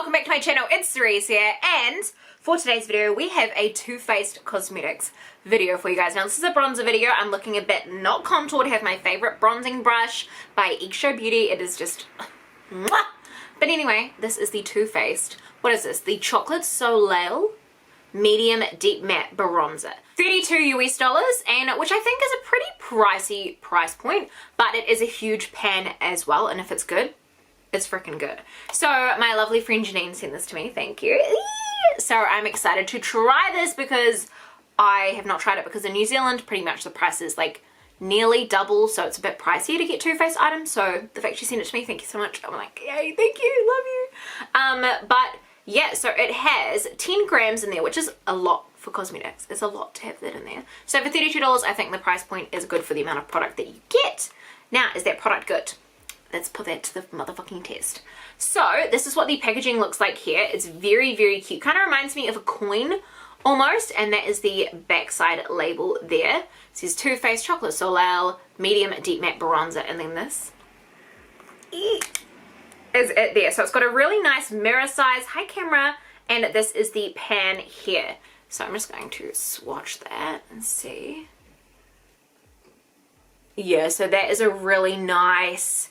welcome back to my channel. It's Cerise here, and for today's video we have a Too Faced Cosmetics video for you guys. Now this is a bronzer video. I'm looking a bit not contoured. I have my favorite bronzing brush by Extra Beauty. It is just mwah! But anyway, this is the Too Faced, what is this? The Chocolate Soleil Medium Deep Matte Bronzer. $32 US, and which I think is a pretty pricey price point, but it is a huge pan as well, and if it's good, it's freaking good. So my lovely friend Janine sent this to me, thank you. So I'm excited to try this because I have not tried it, because in New Zealand pretty much the price is like nearly double, so it's a bit pricey to get Too Faced items. So the fact she sent it to me, thank you so much. I'm like, yay, thank you, love you. But yeah, so it has 10 grams in there, which is a lot for cosmetics. It's a lot to have that in there. So for $32, I think the price point is good for the amount of product that you get. Now, is that product good? Let's put that to the motherfucking test. So this is what the packaging looks like here. It's very, very cute. Kind of reminds me of a coin almost, and that is the backside label there. It says Too Faced Chocolate Soleil Medium Deep Matte Bronzer, and then this is it there. So it's got a really nice mirror size. Hi camera. And this is the pan here. So I'm just going to swatch that and see. Yeah, so that is a really nice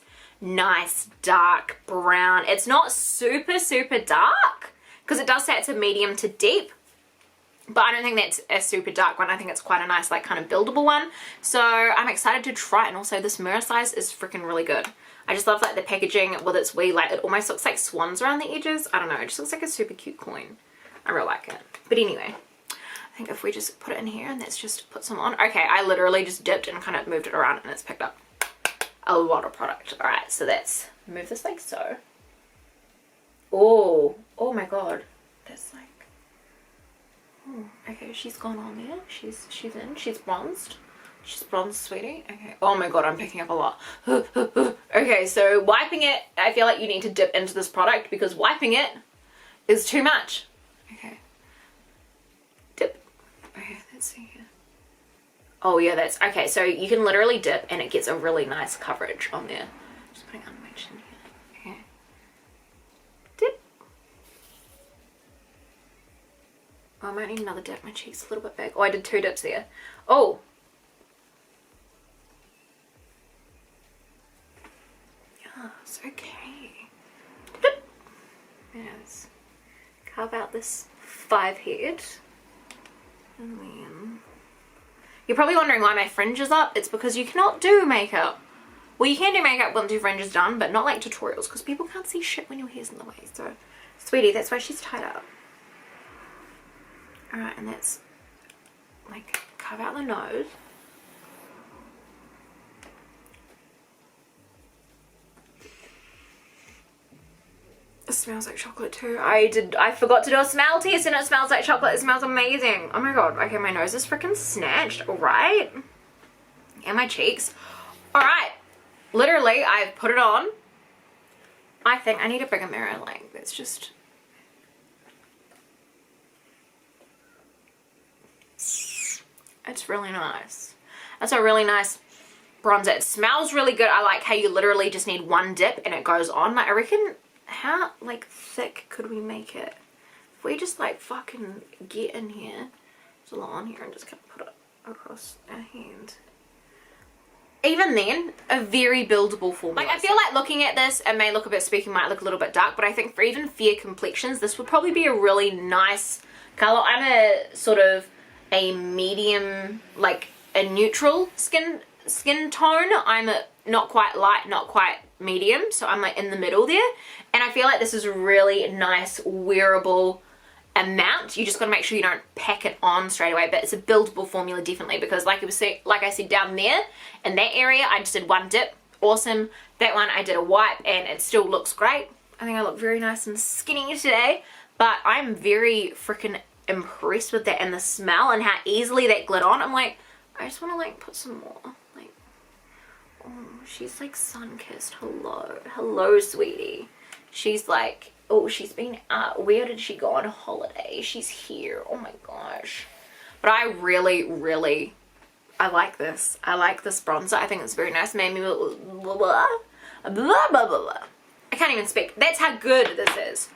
dark brown. It's not super dark, because it does say it's a medium to deep, but I don't think that's a super dark one. I think it's quite a nice, like, kind of buildable one. So I'm excited to try it. And also this mirror size is freaking really good. I just love like the packaging with its wee, like, it almost looks like swans around the edges. I don't know, it just looks like a super cute coin. I really like it. But anyway, I think if we just put it in here and let's just put some on. Okay, I literally just dipped and kind of moved it around and it's picked up a lot of product. All right, so let's move this like so. Oh my god, that's like, oh, okay, she's gone on there. She's in. She's bronzed. She's bronzed, sweetie. Okay. Oh my god, I'm picking up a lot. Okay, so wiping it, I feel like you need to dip into this product because wiping it is too much. Okay. Dip. Okay, let's see here. Oh yeah, that's okay. So you can literally dip and it gets a really nice coverage on there. Just putting it on my chin here. Okay. Dip. Oh, I might need another dip. My cheek's a little bit big. Oh, I did 2 dips there. Oh. Yes, okay. Dip. Yes. Carve out this 5 head. And then you're probably wondering why my fringe is up. It's because you cannot do makeup. Well, you can do makeup once your fringe is done, but not like tutorials, because people can't see shit when your hair's in the way. So, sweetie, that's why she's tied up. Alright, and that's like carve out the nose. It smells like chocolate too. I forgot to do a smell test and it smells like chocolate. It smells amazing. Oh my god. Okay, my nose is freaking snatched. Alright. And my cheeks. Alright. Literally, I've put it on. I think I need a bigger mirror. Like, that's just... It's really nice. That's a really nice bronzer. It smells really good. I like how you literally just need 1 dip and it goes on. Like, I reckon... How, like, thick could we make it? If we just, like, fucking get in here, there's a lot on here, and just kind of put it across our hand. Even then, a very buildable formula. Like, I feel like looking at this, it may look a bit spooky, might look a little bit dark, but I think for even fair complexions, this would probably be a really nice color. I'm a sort of a medium, like, a neutral skin tone. I'm a not quite light, not quite medium, so I'm like in the middle there, and I feel like this is a really nice wearable amount. You just got to make sure you don't pack it on straight away, but it's a buildable formula definitely, because like I said down there in that area, I just did 1 dip. Awesome. That one I did a wipe and it still looks great. I think I look very nice and skinny today, but I'm very freaking impressed with that, and the smell and how easily that glid on. I'm like, I just want to like put some more. Oh, she's like sun-kissed. Hello, sweetie. She's like, oh, she's been out. Where did she go on holiday? She's here. Oh my gosh. But I really I like this. I like this bronzer. I think it's very nice. Made me blah blah blah blah blah. I can't even speak. That's how good this is.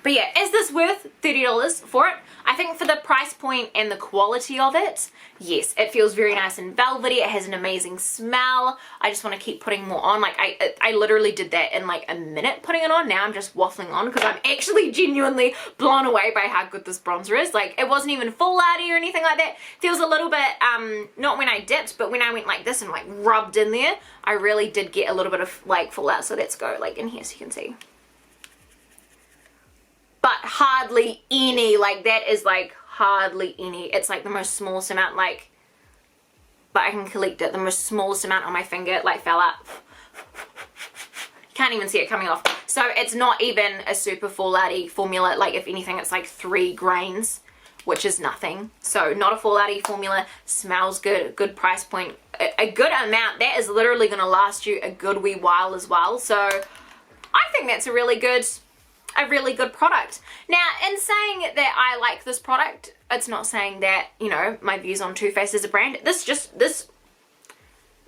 But yeah, is this worth $30 for it? I think for the price point and the quality of it, yes. It feels very nice and velvety. It has an amazing smell. I just want to keep putting more on. Like, I literally did that in like a minute putting it on. Now I'm just waffling on because I'm actually genuinely blown away by how good this bronzer is. Like, it wasn't even fallouty or anything like that. Feels a little bit, not when I dipped, but when I went like this and like rubbed in there, I really did get a little bit of like fallout. So let's go like in here so you can see. But hardly any, like that is like hardly any. It's like the most smallest amount, like, but I can collect it. The most smallest amount on my finger like fell out. Can't even see it coming off. So it's not even a super fallouty formula. Like if anything, it's like 3 grains, which is nothing. So not a fallouty formula, smells good, good price point, a good amount. That is literally gonna last you a good wee while as well. So I think that's a really good product. Now, in saying that I like this product, it's not saying that, you know, my views on Too Faced as a brand. This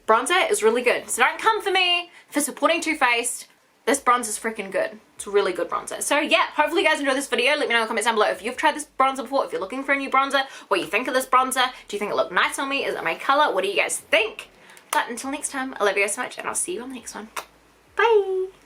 bronzer is really good. So don't come for me for supporting Too Faced. This bronzer is freaking good. It's a really good bronzer. So yeah, hopefully you guys enjoyed this video. Let me know in the comments down below if you've tried this bronzer before, if you're looking for a new bronzer, what you think of this bronzer. Do you think it looked nice on me? Is it my color? What do you guys think? But until next time, I love you guys so much and I'll see you on the next one. Bye!